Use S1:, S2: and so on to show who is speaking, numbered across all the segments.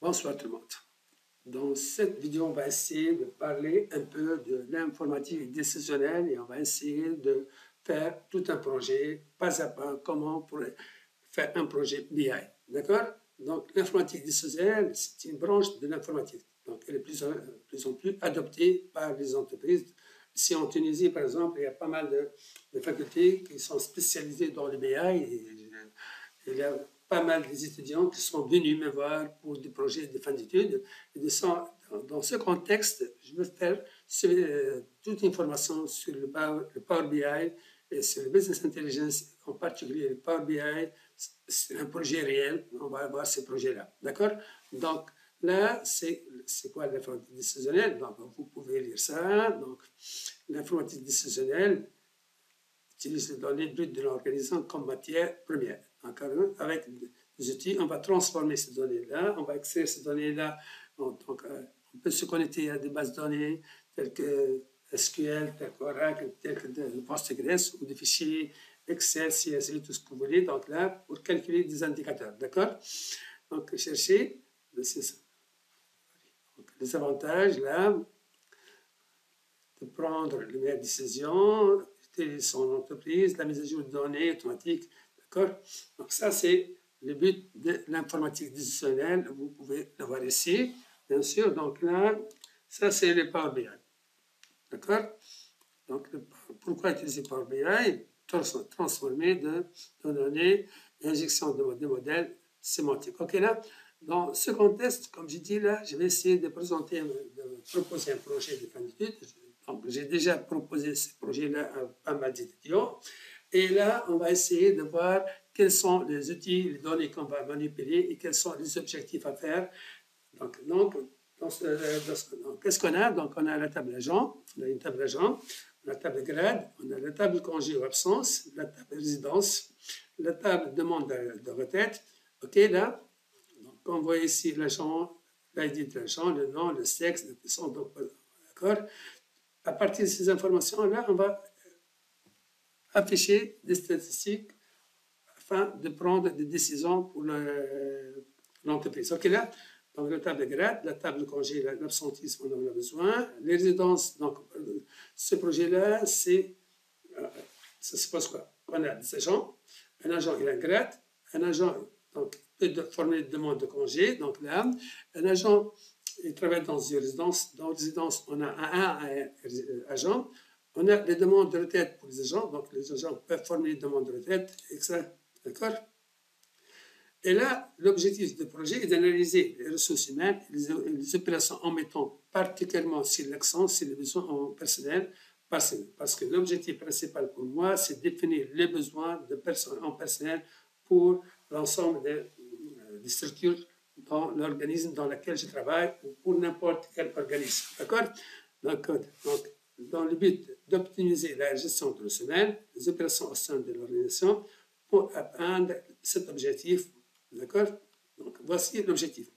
S1: Bonsoir tout le monde. Dans cette vidéo, on va essayer de parler un peu de l'informatique décisionnelle et on va essayer de faire tout un projet, pas à pas, comment on pourrait faire un projet BI. D'accord? Donc, l'informatique décisionnelle, c'est une branche de l'informatique. Donc, elle est plus en plus adoptée par les entreprises. Ici, en Tunisie, par exemple, il y a pas mal de facultés qui sont spécialisées dans le BI et il y a pas mal d'étudiants qui sont venus me voir pour des projets de fin d'études. Dans ce contexte, je veux faire toute information sur le Power BI et sur le Business Intelligence, en particulier le Power BI. C'est un projet réel, on va avoir ce projet-là. D'accord? Donc, là, c'est quoi l'informatique décisionnelle? Donc, vous pouvez lire ça. Donc, l'informatique décisionnelle utilise les données brutes de l'organisation comme matière première. Avec des outils, on va transformer ces données-là, on va extraire ces données-là. Donc, on peut se connecter à des bases de données telles que SQL, telles que Oracle, telles que Postgres ou des fichiers Excel, CSV, tout ce que vous voulez. Donc là, pour calculer des indicateurs. D'accord? Donc, cherchez les avantages là de prendre les meilleures décisions, son entreprise, la mise à jour de données automatique. D'accord? Donc, ça, c'est le but de l'informatique décisionnelle. Vous pouvez le voir ici, bien sûr. Donc, là, ça, c'est le Power BI. D'accord? Donc, pourquoi utiliser Power BI? Transformer de données, injection de modèles sémantiques. OK, là, dans ce contexte, comme j'ai dit, là, je vais essayer de proposer un projet de fin d'études. Donc, j'ai déjà proposé ce projet-là à pas mal d'étudiants. Et là, on va essayer de voir quels sont les outils, les données qu'on va manipuler et quels sont les objectifs à faire. Donc qu'est-ce qu'on a? Donc, on a la table agent, on a une table agent, on a la table grade, on a la table congé ou absence, la table résidence, la table demande de retraite. OK, là, donc, on voit ici l'agent, l'ID de l'agent, le nom, le sexe, le puissance, d'accord? À partir de ces informations-là, on va afficher des statistiques afin de prendre des décisions pour l'entreprise. OK, là, donc la table de grade, la table de congé, l'absentisme, on en a besoin. Les résidences, donc ce projet-là, ça se passe quoi? On a des agents, un agent il a un grade, un agent donc, peut formuler une demande de congé, donc là, un agent il travaille dans une résidence. Dans une résidence, on a un agent. On a les demandes de retraite pour les agents. Donc, les agents peuvent formuler une demande de retraite, etc. D'accord? Et là, l'objectif du projet est d'analyser les ressources humaines et les opérations en mettant particulièrement sur l'accent sur les besoins en personnel. Parce que l'objectif principal pour moi, c'est de définir les besoins de personnes en personnel pour l'ensemble des structures dans l'organisme dans lequel je travaille ou pour n'importe quel organisme. D'accord? Donc, dans le but d'optimiser la gestion de ressources humaines, les opérations au sein de l'organisation pour atteindre cet objectif. D'accord? Donc, voici l'objectif.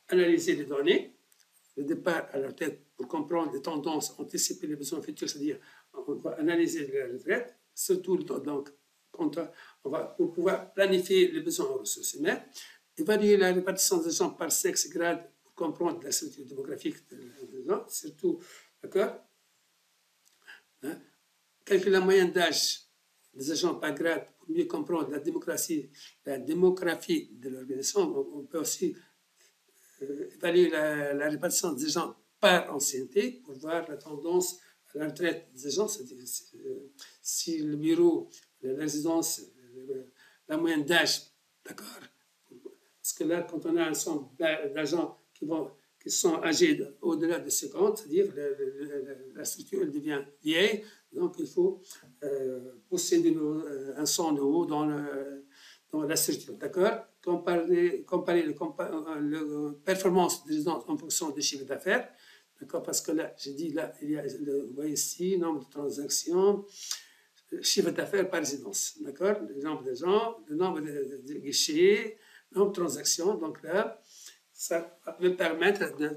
S1: Analyser les données, le départ à la retraite pour comprendre les tendances, anticiper les besoins futurs, c'est-à-dire on va analyser la retraite, surtout donc, pour pouvoir planifier les besoins en ressources humaines, évaluer la répartition des gens par sexe, grade, pour comprendre la structure démographique des gens, surtout, d'accord? Hein? Calculer la moyenne d'âge des agents par grade pour mieux comprendre la démographie de l'organisation. On peut aussi évaluer la répartition des gens par ancienneté pour voir la tendance à la retraite des agents, c'est-à-dire si le bureau, la résidence, la moyenne d'âge, d'accord? Parce que là, quand on a un ensemble d'agents qui sont âgés au-delà de 50, c'est-à-dire la structure elle devient vieille, donc il faut pousser un son de haut dans la structure, d'accord? Comparer la performance des résidences en fonction des chiffres d'affaires, d'accord? Parce que là, j'ai dit, là, il y a, vous voyez ici, nombre de transactions, chiffre d'affaires par résidence, d'accord? Le nombre de gens, le nombre de guichets, le nombre de transactions, donc là, ça va me permettre de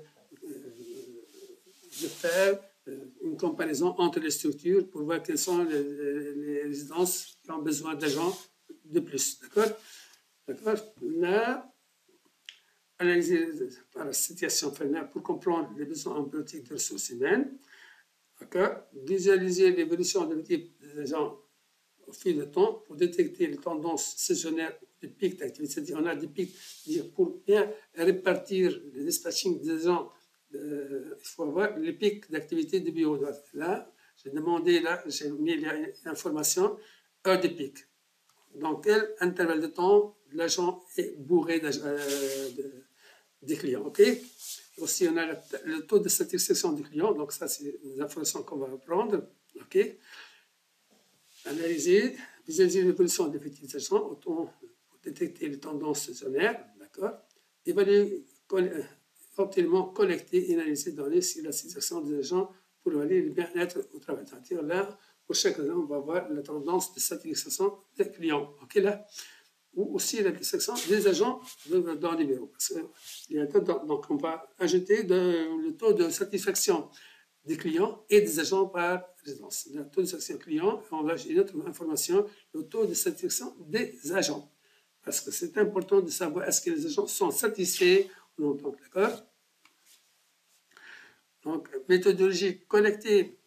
S1: faire une comparaison entre les structures pour voir quelles sont les résidences qui ont besoin d'agents de plus, d'accord? D'accord? Là, analyser par la situation familiale pour comprendre les besoins en politique de ressources humaines. Visualiser l'évolution de l'équipe des agents au fil du temps pour détecter les tendances saisonnières, des pics d'activité. C'est-à-dire, on a des pics, pour bien répartir le dispatching des agents, il faut avoir les pics d'activité du bureau. Là, j'ai demandé, là, j'ai mis l'information, heure des pics. Dans quel intervalle de temps l'agent est bourré des clients. OK? Aussi, on a le taux de satisfaction des clients. Donc, ça, c'est des informations qu'on va apprendre. OK? Analyser, visualiser l'évolution des petits agents pour détecter les tendances saisonnières. D'accord? Évaluer, optimalement collecter et analyser les données sur la situation des agents pour évaluer le bien-être au travail. C'est-à-dire là, pour chaque agent, on va voir la tendance de satisfaction des clients. OK, là? Ou aussi la satisfaction des agents dans les bureaux. Donc, on va ajouter le taux de satisfaction des clients et des agents par résidence. Le taux de satisfaction client, on va ajouter une autre information, le taux de satisfaction des agents. Parce que c'est important de savoir est-ce que les agents sont satisfaits ou non. D'accord? Donc, méthodologie, collecter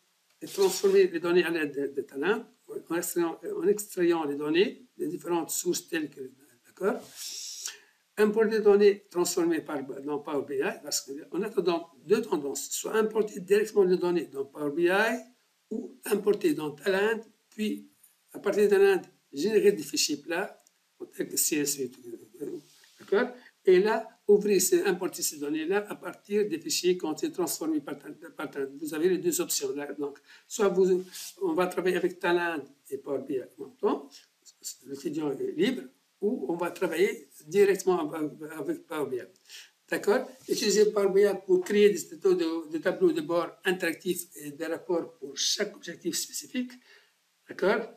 S1: et transformer les données à l'aide des talents en extrayant les données des différentes sources telles que, d'accord, importer des données transformées dans Power BI, parce qu'on a deux tendances, soit importer directement les données dans Power BI ou importer dans Talent, puis à partir de Talent, générer des fichiers plats, tels que CSV, d'accord, et là, importer ces données-là à partir des fichiers qui ont été transformés par Talent. Vous avez les deux options. Là. Donc, soit on va travailler avec Talent et Power BI en même temps, l'étudiant est libre, ou on va travailler directement avec Power BI. D'accord? Utiliser Power BI pour créer des tableaux de bord interactifs et des rapports pour chaque objectif spécifique. D'accord?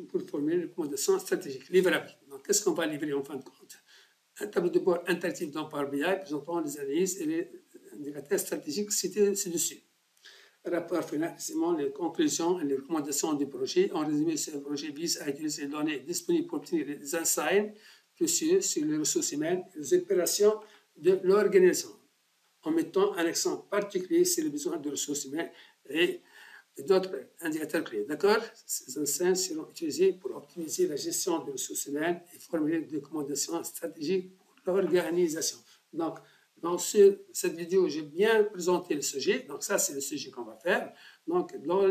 S1: Pour formuler une recommandation stratégique livrable. Donc, qu'est-ce qu'on va livrer en fin de compte? Un tableau de bord interactif dans Power BI présentant les analyses et les indicateurs stratégiques cités ci-dessus. Rapport final, les conclusions et les recommandations du projet. En résumé, ce projet vise à utiliser les données disponibles pour obtenir des insights précieux sur les ressources humaines et les opérations de l'organisation, en mettant un accent particulier sur les besoins de ressources humaines et d'autres indicateurs clés. D'accord? Ces insights seront utilisés pour optimiser la gestion des ressources humaines et formuler des recommandations stratégiques pour l'organisation. Donc, dans cette vidéo, j'ai bien présenté le sujet. Donc, ça, c'est le sujet qu'on va faire. Donc, dans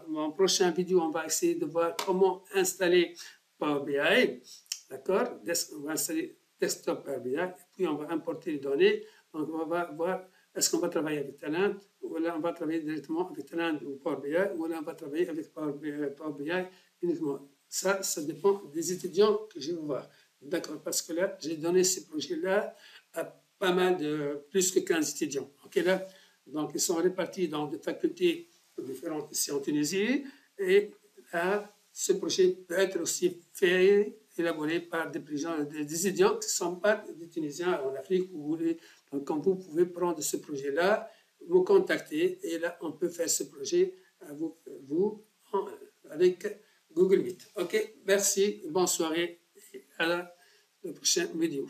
S1: mon prochain vidéo, on va essayer de voir comment installer Power BI. D'accord? On va installer Desktop Power BI. Et puis, on va importer les données. Donc, on va voir est-ce qu'on va travailler avec Talent ou là, on va travailler directement avec Talent ou Power BI ou là, on va travailler avec Power BI uniquement. Ça dépend des étudiants que je vais voir. D'accord? Parce que là, j'ai donné ce projet-là à pas mal de plus que 15 étudiants. OK, là? Donc, ils sont répartis dans des facultés différentes ici en Tunisie. Et là, ce projet peut être aussi fait, élaboré par des étudiants qui ne sont pas des Tunisiens en Afrique. Donc, quand vous pouvez prendre ce projet-là, vous contacter et là, on peut faire ce projet avec Google Meet. OK, merci, bonne soirée et à la prochaine vidéo.